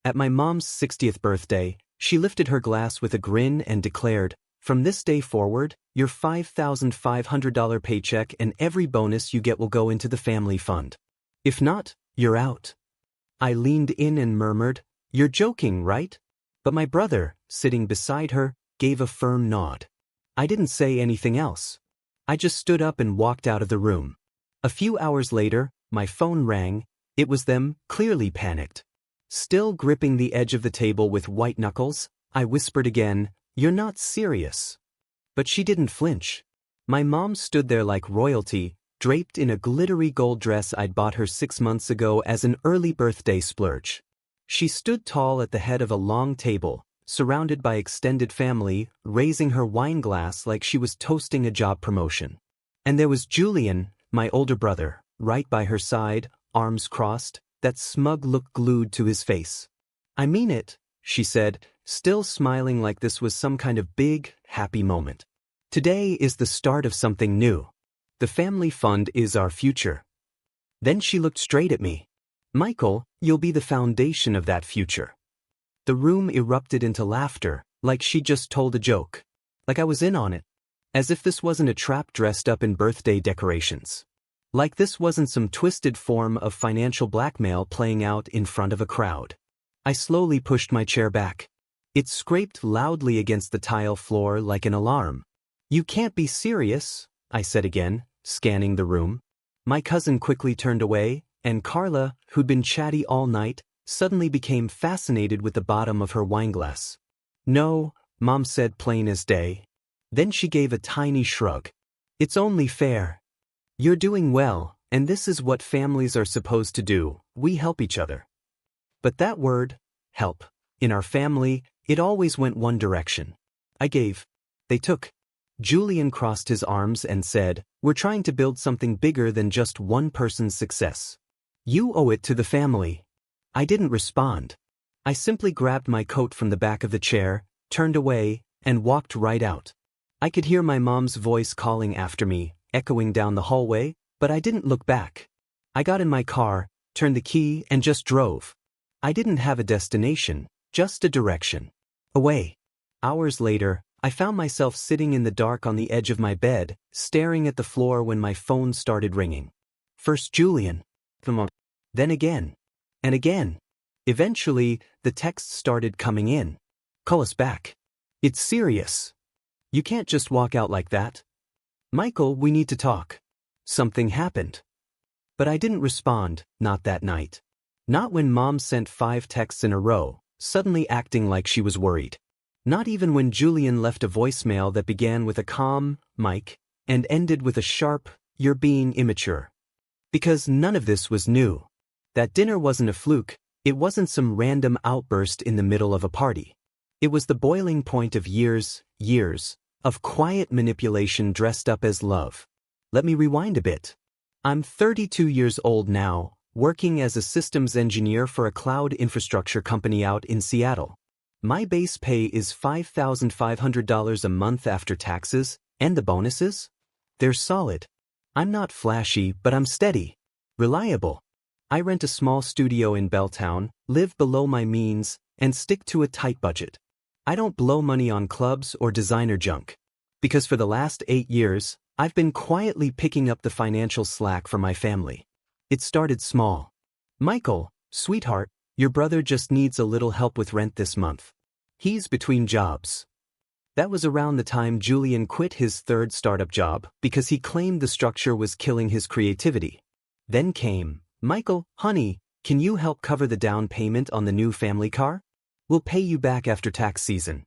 At my mom's 60th birthday, she lifted her glass with a grin and declared, "From this day forward, your $5,500 paycheck and every bonus you get will go into the family fund. If not, you're out." I leaned in and murmured, "You're joking, right?" But my brother, sitting beside her, gave a firm nod. I didn't say anything else. I just stood up and walked out of the room. A few hours later, my phone rang. It was them, clearly panicked. Still gripping the edge of the table with white knuckles, I whispered again, "You're not serious." But she didn't flinch. My mom stood there like royalty, draped in a glittery gold dress I'd bought her 6 months ago as an early birthday splurge. She stood tall at the head of a long table, surrounded by extended family, raising her wine glass like she was toasting a job promotion. And there was Julian, my older brother, right by her side, arms crossed, that smug look glued to his face. "I mean it," she said, still smiling like this was some kind of big, happy moment. "Today is the start of something new. The family fund is our future." Then she looked straight at me. "Michael, you'll be the foundation of that future." The room erupted into laughter, like she just told a joke. Like I was in on it. As if this wasn't a trap dressed up in birthday decorations. Like this wasn't some twisted form of financial blackmail playing out in front of a crowd. I slowly pushed my chair back. It scraped loudly against the tile floor like an alarm. "You can't be serious," I said again, scanning the room. My cousin quickly turned away, and Carla, who'd been chatty all night, suddenly became fascinated with the bottom of her wineglass. "No," Mom said plain as day. Then she gave a tiny shrug. "It's only fair. You're doing well, and this is what families are supposed to do. We help each other." But that word, help, in our family, it always went one direction. I gave. They took. Julian crossed his arms and said, "We're trying to build something bigger than just one person's success. You owe it to the family." I didn't respond. I simply grabbed my coat from the back of the chair, turned away, and walked right out. I could hear my mom's voice calling after me, echoing down the hallway, but I didn't look back. I got in my car, turned the key, and just drove. I didn't have a destination, just a direction. Away. Hours later, I found myself sitting in the dark on the edge of my bed, staring at the floor when my phone started ringing. First Julian. Then again. And again. Eventually, the texts started coming in. "Call us back. It's serious. You can't just walk out like that. Michael, we need to talk. Something happened." But I didn't respond, not that night. Not when Mom sent 5 texts in a row, suddenly acting like she was worried. Not even when Julian left a voicemail that began with a calm, "Mike," and ended with a sharp, "You're being immature." Because none of this was new. That dinner wasn't a fluke. It wasn't some random outburst in the middle of a party. It was the boiling point of years of quiet manipulation dressed up as love. Let me rewind a bit. I'm 32 years old now, working as a systems engineer for a cloud infrastructure company out in Seattle. My base pay is $5,500 a month after taxes, and the bonuses? They're solid. I'm not flashy, but I'm steady. Reliable. I rent a small studio in Belltown, live below my means, and stick to a tight budget. I don't blow money on clubs or designer junk. Because for the last 8 years, I've been quietly picking up the financial slack for my family. It started small. "Michael, sweetheart, your brother just needs a little help with rent this month. He's between jobs." That was around the time Julian quit his 3rd startup job because he claimed the structure was killing his creativity. Then came, "Michael, honey, can you help cover the down payment on the new family car? We'll pay you back after tax season."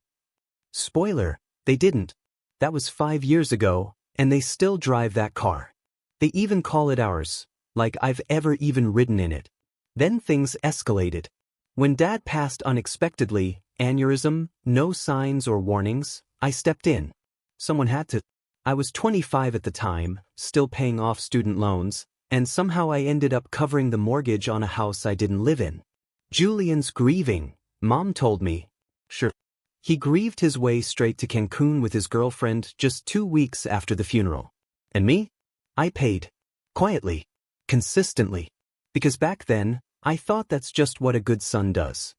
Spoiler, they didn't. That was 5 years ago, and they still drive that car. They even call it ours, like I've ever even ridden in it. Then things escalated. When Dad passed unexpectedly, aneurysm, no signs or warnings, I stepped in. Someone had to. I was 25 at the time, still paying off student loans, and somehow I ended up covering the mortgage on a house I didn't live in. "Julian's grieving," Mom told me. Sure. He grieved his way straight to Cancun with his girlfriend just 2 weeks after the funeral. And me? I paid. Quietly. Consistently. Because back then, I thought that's just what a good son does.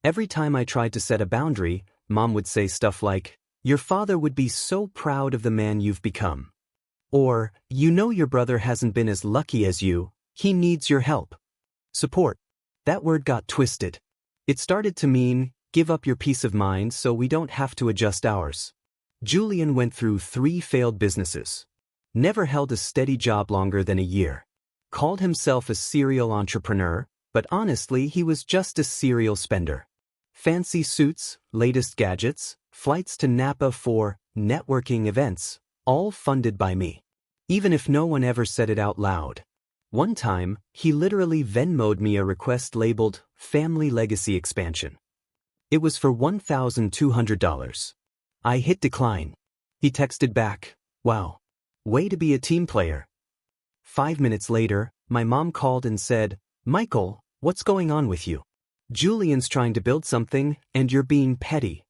Every time I tried to set a boundary, Mom would say stuff like, "Your father would be so proud of the man you've become." Or, "You know your brother hasn't been as lucky as you, he needs your help." Support. That word got twisted. It started to mean, give up your peace of mind so we don't have to adjust ours. Julian went through 3 failed businesses. Never held a steady job longer than a year. Called himself a serial entrepreneur, but honestly he was just a serial spender. Fancy suits, latest gadgets, flights to Napa for networking events, all funded by me. Even if no one ever said it out loud. One time, he literally Venmo'd me a request labeled Family Legacy Expansion. It was for $1,200. I hit decline. He texted back, "Wow. Way to be a team player." 5 minutes later, my mom called and said, "Michael, what's going on with you? Julian's trying to build something, and you're being petty."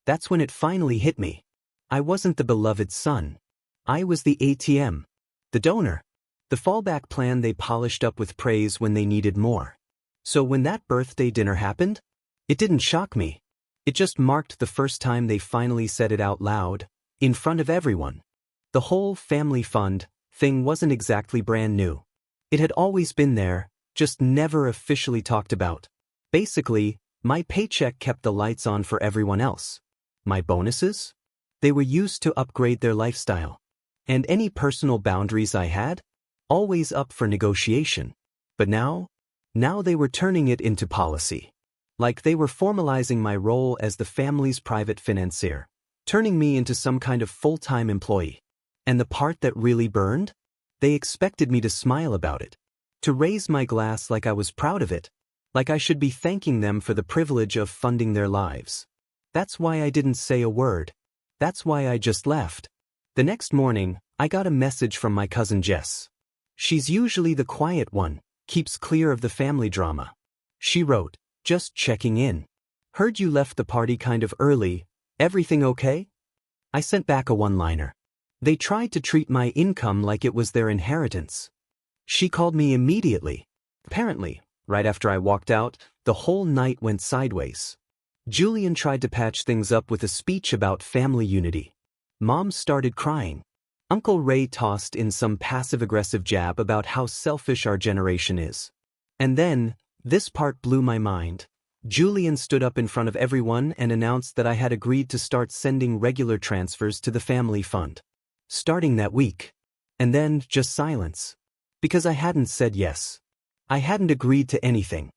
That's when it finally hit me. I wasn't the beloved son. I was the ATM. The donor. The fallback plan they polished up with praise when they needed more. So when that birthday dinner happened, it didn't shock me. It just marked the first time they finally said it out loud, in front of everyone. The whole family fund thing wasn't exactly brand new. It had always been there, just never officially talked about. Basically, my paycheck kept the lights on for everyone else. My bonuses? They were used to upgrade their lifestyle. And any personal boundaries I had? Always up for negotiation. But now they were turning it into policy. Like they were formalizing my role as the family's private financier, turning me into some kind of full-time employee. And the part that really burned? They expected me to smile about it. To raise my glass like I was proud of it. Like I should be thanking them for the privilege of funding their lives. That's why I didn't say a word. That's why I just left. The next morning, I got a message from my cousin Jess. She's usually the quiet one, keeps clear of the family drama. She wrote, "Just checking in. Heard you left the party kind of early. Everything okay?" I sent back a one-liner. They tried to treat my income like it was their inheritance. She called me immediately. Apparently, right after I walked out, the whole night went sideways. Julian tried to patch things up with a speech about family unity. Mom started crying. Uncle Ray tossed in some passive-aggressive jab about how selfish our generation is. And then, this part blew my mind. Julian stood up in front of everyone and announced that I had agreed to start sending regular transfers to the family fund. Starting that week. And then, just silence. Because I hadn't said yes. I hadn't agreed to anything.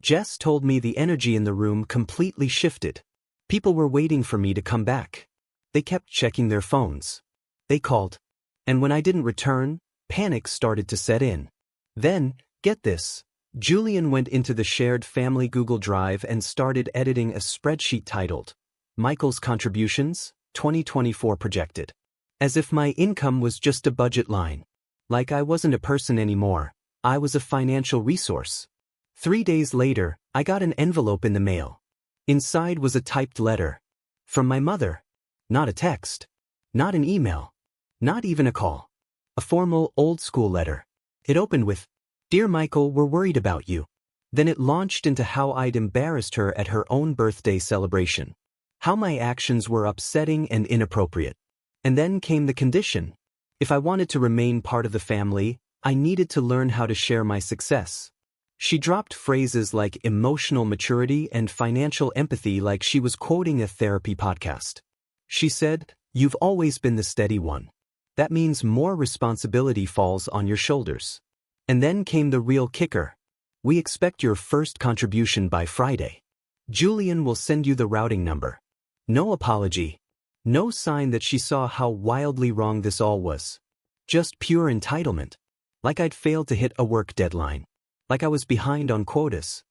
Jess told me the energy in the room completely shifted. People were waiting for me to come back. They kept checking their phones. They called. And when I didn't return, panic started to set in. Then, get this, Julian went into the shared family Google Drive and started editing a spreadsheet titled, "Michael's Contributions, 2024 Projected." As if my income was just a budget line. Like I wasn't a person anymore, I was a financial resource. 3 days later, I got an envelope in the mail. Inside was a typed letter. From my mother. Not a text. Not an email. Not even a call. A formal, old-school letter. It opened with, "Dear Michael, we're worried about you." Then it launched into how I'd embarrassed her at her own birthday celebration. How my actions were upsetting and inappropriate. And then came the condition. If I wanted to remain part of the family, I needed to learn how to share my success. She dropped phrases like emotional maturity and financial empathy like she was quoting a therapy podcast. She said, "You've always been the steady one. That means more responsibility falls on your shoulders." And then came the real kicker. "We expect your first contribution by Friday. Julian will send you the routing number." No apology. No sign that she saw how wildly wrong this all was. Just pure entitlement. Like I'd failed to hit a work deadline. Like I was behind on quotas.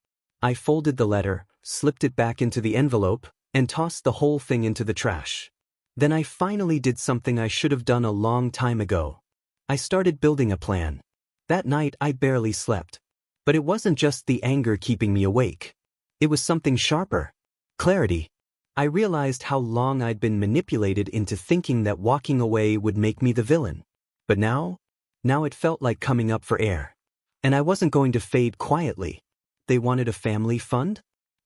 I folded the letter, slipped it back into the envelope, and tossed the whole thing into the trash. Then I finally did something I should have done a long time ago. I started building a plan. That night I barely slept. But it wasn't just the anger keeping me awake. It was something sharper. Clarity. I realized how long I'd been manipulated into thinking that walking away would make me the villain. But now it felt like coming up for air. And I wasn't going to fade quietly. They wanted a family fund?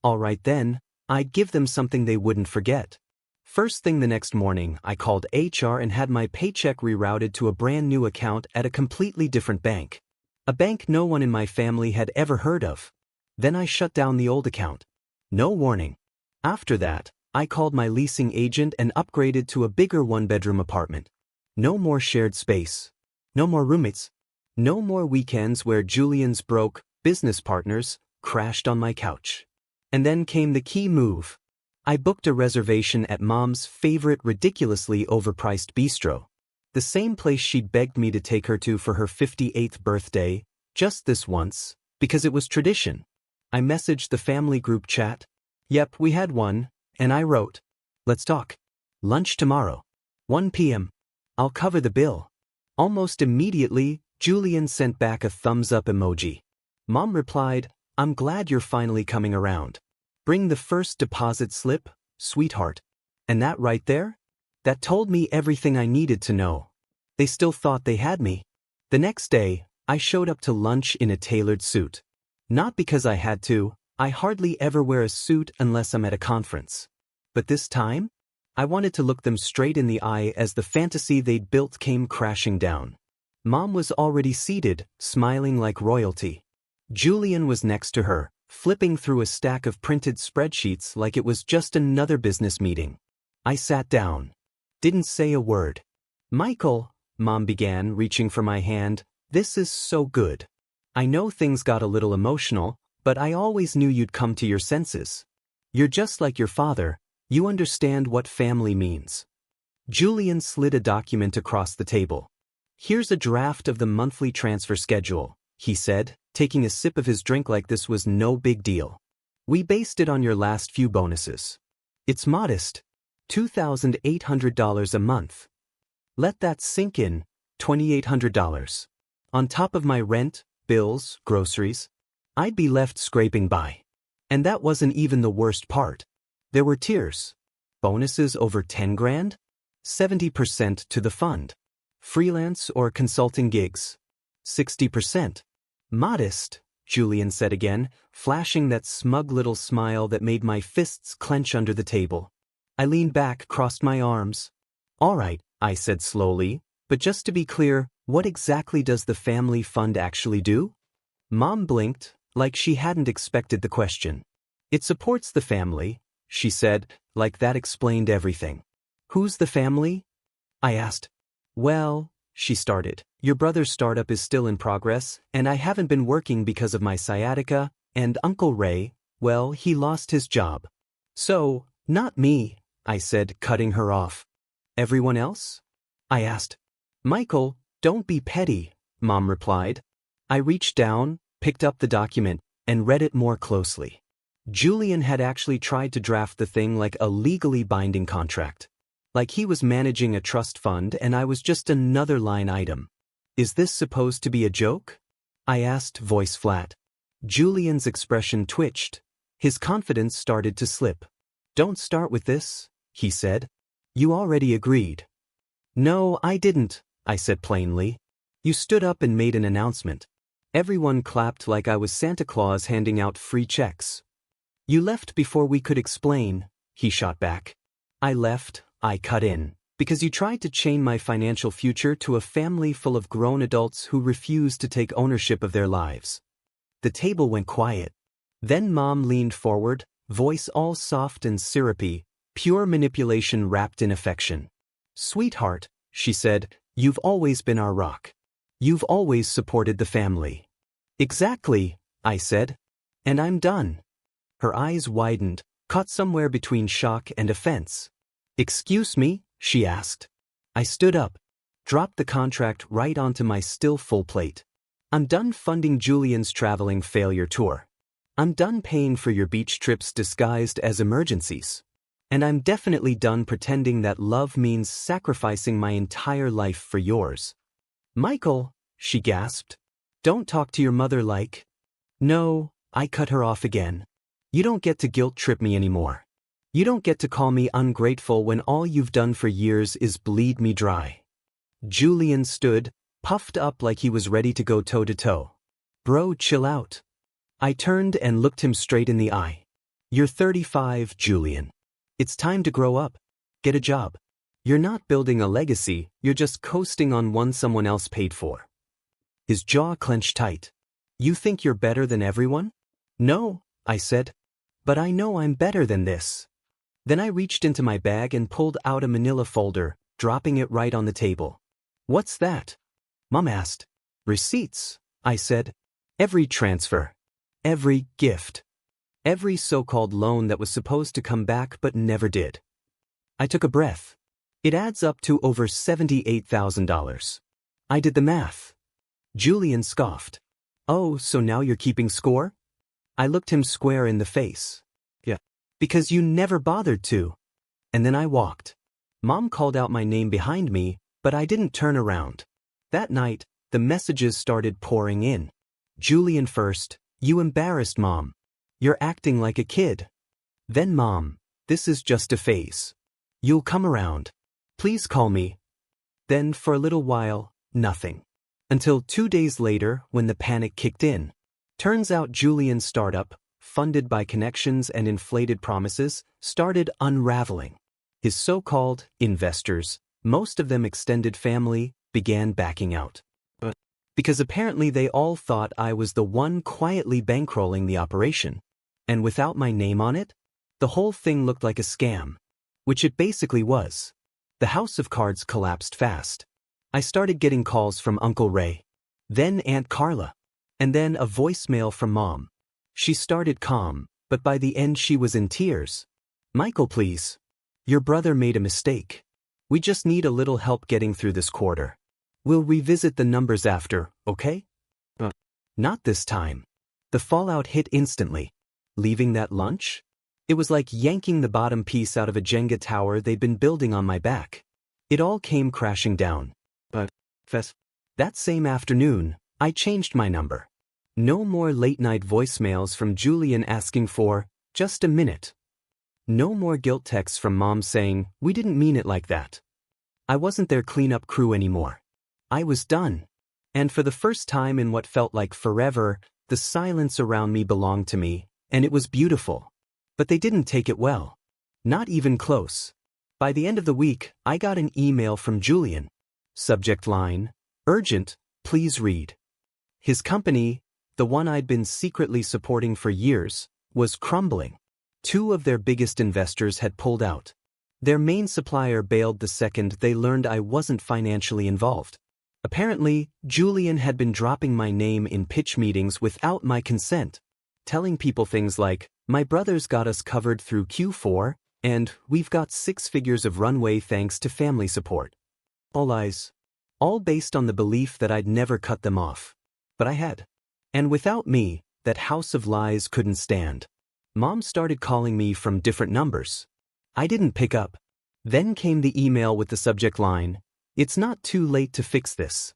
Alright then, I'd give them something they wouldn't forget. First thing the next morning, I called HR and had my paycheck rerouted to a brand new account at a completely different bank. A bank no one in my family had ever heard of. Then I shut down the old account. No warning. After that, I called my leasing agent and upgraded to a bigger one-bedroom apartment. No more shared space. No more roommates. No more weekends where Julian's broke business partners crashed on my couch. And then came the key move. I booked a reservation at Mom's favorite ridiculously overpriced bistro. The same place she'd begged me to take her to for her 58th birthday, just this once, because it was tradition. I messaged the family group chat. Yep, we had one, and I wrote, "Let's talk. Lunch tomorrow. 1 p.m. I'll cover the bill." Almost immediately, Julian sent back a thumbs-up emoji. Mom replied, "I'm glad you're finally coming around. Bring the first deposit slip, sweetheart." And that right there? That told me everything I needed to know. They still thought they had me. The next day, I showed up to lunch in a tailored suit. Not because I had to, I hardly ever wear a suit unless I'm at a conference. But this time, I wanted to look them straight in the eye as the fantasy they'd built came crashing down. Mom was already seated, smiling like royalty. Julian was next to her, flipping through a stack of printed spreadsheets like it was just another business meeting. I sat down. Didn't say a word. "Michael," Mom began, reaching for my hand, "this is so good. I know things got a little emotional, but I always knew you'd come to your senses. You're just like your father, you understand what family means." Julian slid a document across the table. "Here's a draft of the monthly transfer schedule," he said, taking a sip of his drink like this was no big deal. "We based it on your last few bonuses. It's modest, $2,800 a month. Let that sink in, $2,800. On top of my rent, bills, groceries, I'd be left scraping by. And that wasn't even the worst part. There were tiers. Bonuses over 10 grand? 70% to the fund. Freelance or consulting gigs? 60%. Modest, Julian said again, flashing that smug little smile that made my fists clench under the table. I leaned back, crossed my arms. "All right," I said slowly, "but just to be clear, what exactly does the family fund actually do?" Mom blinked, like she hadn't expected the question. "It supports the family," she said, like that explained everything. "Who's the family?" I asked. "Well," she started, "your brother's startup is still in progress, and I haven't been working because of my sciatica, and Uncle Ray, well, he lost his job. So, not me," I said, cutting her off. "Everyone else?" I asked. "Michael, don't be petty," Mom replied. I reached down, picked up the document, and read it more closely. Julian had actually tried to draft the thing like a legally binding contract. Like he was managing a trust fund and I was just another line item. "Is this supposed to be a joke?" I asked, voice flat. Julian's expression twitched. His confidence started to slip. "Don't start with this," he said. "You already agreed." "No, I didn't," I said plainly. "You stood up and made an announcement. Everyone clapped like I was Santa Claus handing out free checks." "You left before we could explain," he shot back. "I left," I cut in, "because you tried to chain my financial future to a family full of grown adults who refused to take ownership of their lives." The table went quiet. Then Mom leaned forward, voice all soft and syrupy, pure manipulation wrapped in affection. "Sweetheart," she said, "you've always been our rock. You've always supported the family." "Exactly," I said. "And I'm done." Her eyes widened, caught somewhere between shock and offense. "Excuse me?" she asked. I stood up, dropped the contract right onto my still full plate. "I'm done funding Julian's traveling failure tour. I'm done paying for your beach trips disguised as emergencies. And I'm definitely done pretending that love means sacrificing my entire life for yours." "Michael," she gasped, "don't talk to your mother like—" "No," I cut her off again. "You don't get to guilt trip me anymore. You don't get to call me ungrateful when all you've done for years is bleed me dry." Julian stood, puffed up like he was ready to go toe-to-toe. "Bro, chill out." I turned and looked him straight in the eye. You're 35, Julian. It's time to grow up. Get a job. You're not building a legacy, you're just coasting on one someone else paid for. His jaw clenched tight. You think you're better than everyone? No, I said. But I know I'm better than this. Then I reached into my bag and pulled out a manila folder, dropping it right on the table. What's that? Mom asked. Receipts, I said. Every transfer. Every gift. Every so-called loan that was supposed to come back but never did. I took a breath. It adds up to over $78,000. I did the math. Julian scoffed. Oh, so now you're keeping score? I looked him square in the face. Yeah. Because you never bothered to. And then I walked. Mom called out my name behind me, but I didn't turn around. That night, the messages started pouring in. Julian first, you embarrassed Mom. You're acting like a kid. Then Mom, this is just a phase. You'll come around. Please call me. Then for a little while, nothing. Until 2 days later when the panic kicked in. Turns out Julian's startup, funded by connections and inflated promises, started unraveling. His so-called investors, most of them extended family, began backing out. Because apparently they all thought I was the one quietly bankrolling the operation. And without my name on it, the whole thing looked like a scam. Which it basically was. The house of cards collapsed fast. I started getting calls from Uncle Ray. Then Aunt Carla. And then a voicemail from Mom. She started calm, but by the end she was in tears. Michael, please. Your brother made a mistake. We just need a little help getting through this quarter. We'll revisit the numbers after, okay? Not this time. The fallout hit instantly. Leaving that lunch? It was like yanking the bottom piece out of a Jenga tower they'd been building on my back. It all came crashing down. That same afternoon, I changed my number. No more late-night voicemails from Julian asking for, just a minute. No more guilt texts from Mom saying, we didn't mean it like that. I wasn't their cleanup crew anymore. I was done. And for the first time in what felt like forever, the silence around me belonged to me, and it was beautiful. But they didn't take it well. Not even close. By the end of the week, I got an email from Julian. Subject line, urgent, please read. His company, the one I'd been secretly supporting for years, was crumbling. 2 of their biggest investors had pulled out. Their main supplier bailed the second they learned I wasn't financially involved. Apparently, Julian had been dropping my name in pitch meetings without my consent, telling people things like, my brother's got us covered through Q4, and we've got 6 figures of runway thanks to family support. All lies. All based on the belief that I'd never cut them off. But I had. And without me, that house of lies couldn't stand. Mom started calling me from different numbers. I didn't pick up. Then came the email with the subject line, it's not too late to fix this.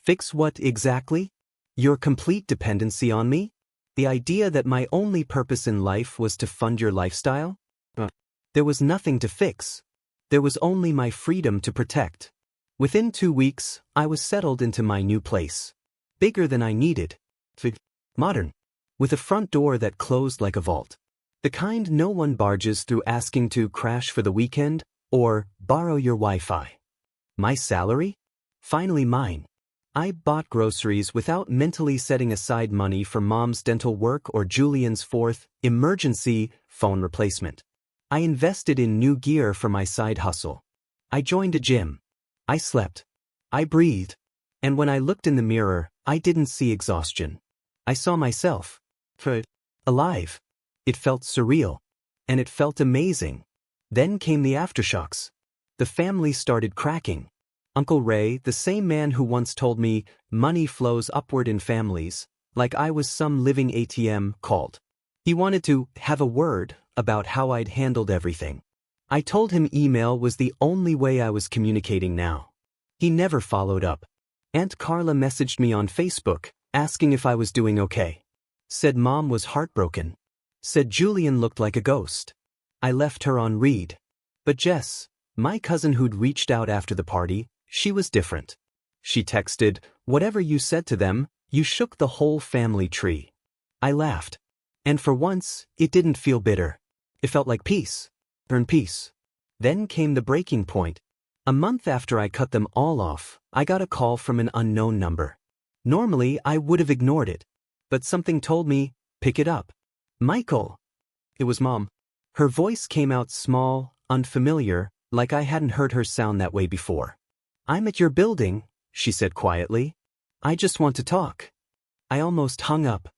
Fix what exactly? Your complete dependency on me? The idea that my only purpose in life was to fund your lifestyle? There was nothing to fix. There was only my freedom to protect. Within 2 weeks, I was settled into my new place. Bigger than I needed. Modern. With a front door that closed like a vault. The kind no one barges through asking to crash for the weekend or borrow your Wi-Fi. My salary? Finally mine. I bought groceries without mentally setting aside money for Mom's dental work or Julian's 4th emergency phone replacement. I invested in new gear for my side hustle. I joined a gym. I slept. I breathed. And when I looked in the mirror, I didn't see exhaustion. I saw myself. Alive. It felt surreal. And it felt amazing. Then came the aftershocks. The family started cracking. Uncle Ray, the same man who once told me, money flows upward in families, like I was some living ATM, called. He wanted to have a word about how I'd handled everything. I told him email was the only way I was communicating now. He never followed up. Aunt Carla messaged me on Facebook, asking if I was doing okay. Said Mom was heartbroken. Said Julian looked like a ghost. I left her on read. But Jess, my cousin who'd reached out after the party, she was different. She texted, whatever you said to them, you shook the whole family tree. I laughed. And for once, it didn't feel bitter. It felt like peace. Earn peace. Then came the breaking point. A month after I cut them all off, I got a call from an unknown number. Normally, I would have ignored it. But something told me, pick it up. Michael. It was Mom. Her voice came out small, unfamiliar, like I hadn't heard her sound that way before. I'm at your building, she said quietly. I just want to talk. I almost hung up.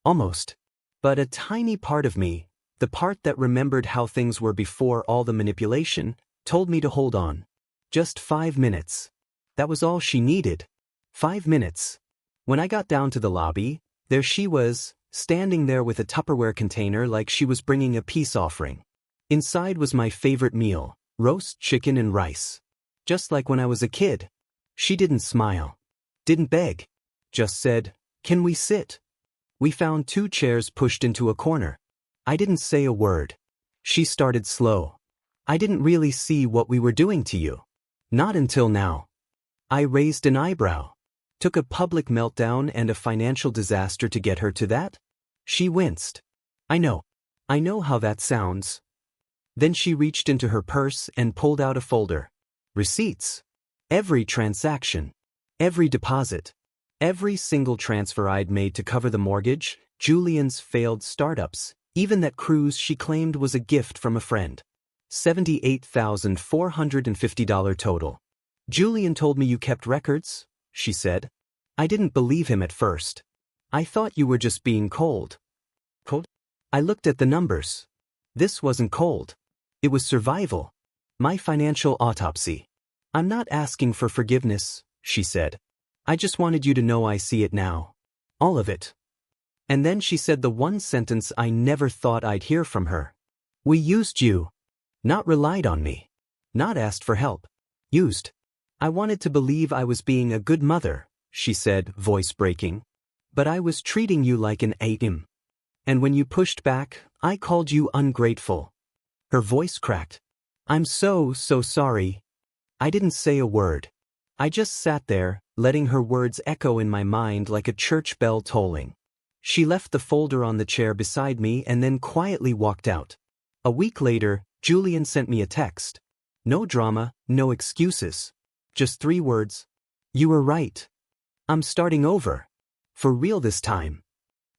Almost. But a tiny part of me, the part that remembered how things were before all the manipulation, told me to hold on. Just 5 minutes. That was all she needed. 5 minutes. When I got down to the lobby, there she was, standing there with a Tupperware container like she was bringing a peace offering. Inside was my favorite meal, roast chicken and rice. Just like when I was a kid. She didn't smile. Didn't beg. Just said, can we sit? We found 2 chairs pushed into a corner. I didn't say a word. She started slow. I didn't really see what we were doing to you. Not until now. I raised an eyebrow. Took a public meltdown and a financial disaster to get her to that? She winced. I know how that sounds. Then she reached into her purse and pulled out a folder. Receipts. Every transaction. Every deposit. Every single transfer I'd made to cover the mortgage, Julian's failed startups, even that cruise she claimed was a gift from a friend. $78,450 total. Julian told me you kept records, she said. I didn't believe him at first. I thought you were just being cold. Cold? I looked at the numbers. This wasn't cold. It was survival. My financial autopsy. I'm not asking for forgiveness, she said. I just wanted you to know I see it now. All of it. And then she said the one sentence I never thought I'd hear from her. We used you. Not relied on me. Not asked for help. Used. I wanted to believe I was being a good mother, she said, voice breaking. But I was treating you like an ATM. And when you pushed back, I called you ungrateful. Her voice cracked. I'm so sorry. I didn't say a word. I just sat there, letting her words echo in my mind like a church bell tolling. She left the folder on the chair beside me and then quietly walked out. A week later, Julian sent me a text. No drama, no excuses. Just 3 words. You were right. I'm starting over. For real this time.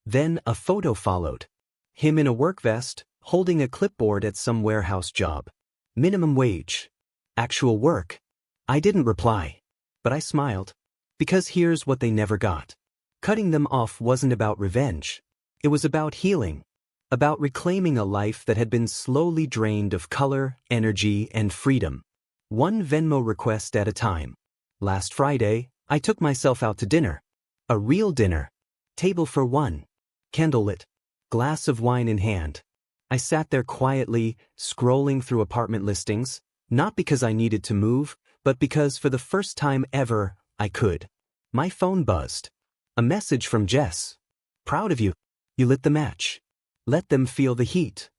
Then a photo followed. Him in a work vest, holding a clipboard at some warehouse job. Minimum wage. Actual work. I didn't reply. But I smiled. Because here's what they never got. Cutting them off wasn't about revenge. It was about healing. About reclaiming a life that had been slowly drained of color, energy, and freedom. One Venmo request at a time. Last Friday, I took myself out to dinner. A real dinner. Table for 1. Candlelit. Glass of wine in hand. I sat there quietly, scrolling through apartment listings, not because I needed to move, but because for the first time ever, I could. My phone buzzed. A message from Jess. Proud of you. You lit the match. Let them feel the heat.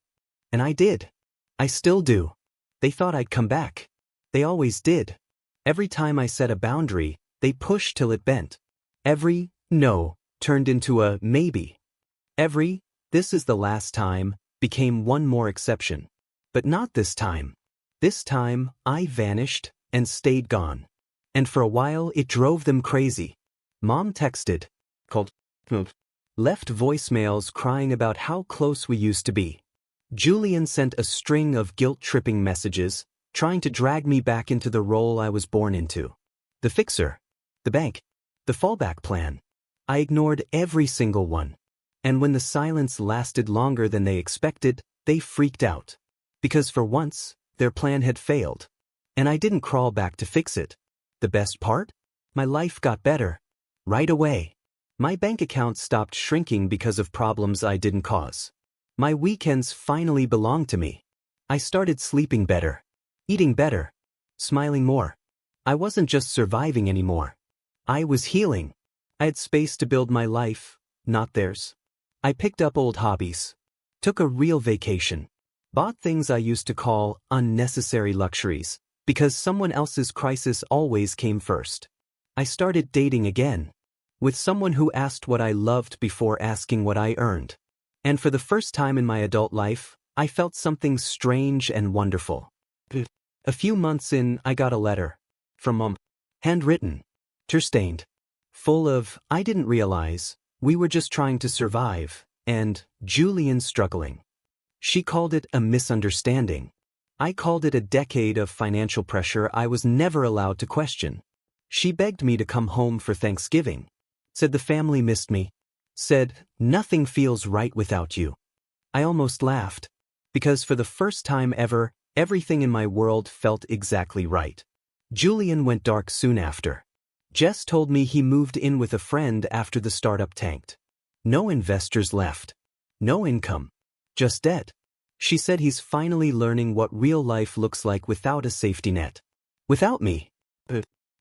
And I did. I still do. They thought I'd come back. They always did. Every time I set a boundary, they pushed till it bent. Every no turned into a maybe. Every this is the last time became one more exception. But not this time. This time, I vanished and stayed gone. And for a while it drove them crazy. Mom texted, called, left voicemails crying about how close we used to be. Julian sent a string of guilt-tripping messages, trying to drag me back into the role I was born into. The fixer. The bank. The fallback plan. I ignored every single one. And when the silence lasted longer than they expected, they freaked out. Because for once, their plan had failed. And I didn't crawl back to fix it. The best part? My life got better. Right away. My bank account stopped shrinking because of problems I didn't cause. My weekends finally belonged to me. I started sleeping better. Eating better. Smiling more. I wasn't just surviving anymore. I was healing. I had space to build my life, not theirs. I picked up old hobbies. Took a real vacation. Bought things I used to call unnecessary luxuries, because someone else's crisis always came first. I started dating again. With someone who asked what I loved before asking what I earned. And for the first time in my adult life, I felt something strange and wonderful. A few months in, I got a letter. From Mom. Handwritten. Tear-stained. Full of, I didn't realize, we were just trying to survive, and Julian struggling. She called it a misunderstanding. I called it a decade of financial pressure I was never allowed to question. She begged me to come home for Thanksgiving. Said the family missed me. Said, nothing feels right without you. I almost laughed. Because for the first time ever, everything in my world felt exactly right. Julian went dark soon after. Jess told me he moved in with a friend after the startup tanked. No investors left. No income. Just debt. She said he's finally learning what real life looks like without a safety net. Without me.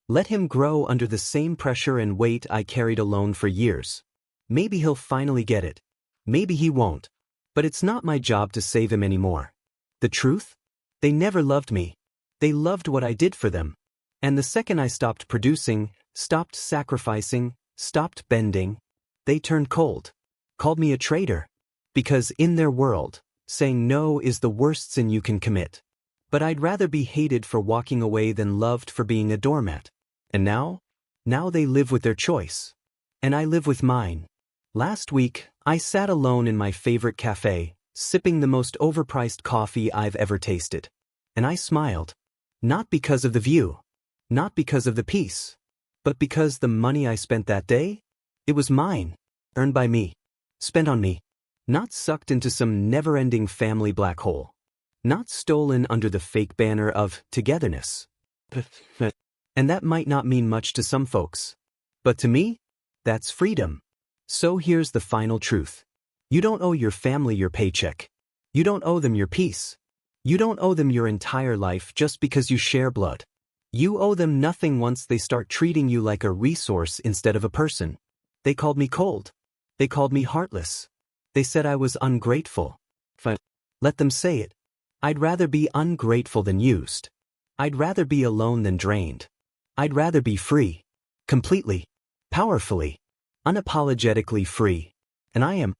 Let him grow under the same pressure and weight I carried alone for years. Maybe he'll finally get it. Maybe he won't. But it's not my job to save him anymore. The truth? They never loved me. They loved what I did for them. And the second I stopped producing, stopped sacrificing, stopped bending, they turned cold. Called me a traitor. Because in their world, saying no is the worst sin you can commit. But I'd rather be hated for walking away than loved for being a doormat. And now? Now they live with their choice. And I live with mine. Last week, I sat alone in my favorite cafe, sipping the most overpriced coffee I've ever tasted. And I smiled. Not because of the view. Not because of the peace. But because the money I spent that day? It was mine. Earned by me. Spent on me. Not sucked into some never-ending family black hole. Not stolen under the fake banner of togetherness. And that might not mean much to some folks. But to me, that's freedom. So here's the final truth. You don't owe your family your paycheck. You don't owe them your peace. You don't owe them your entire life just because you share blood. You owe them nothing once they start treating you like a resource instead of a person. They called me cold. They called me heartless. They said I was ungrateful. Fine. Let them say it. I'd rather be ungrateful than used. I'd rather be alone than drained. I'd rather be free. Completely. Powerfully. Unapologetically free. And I am.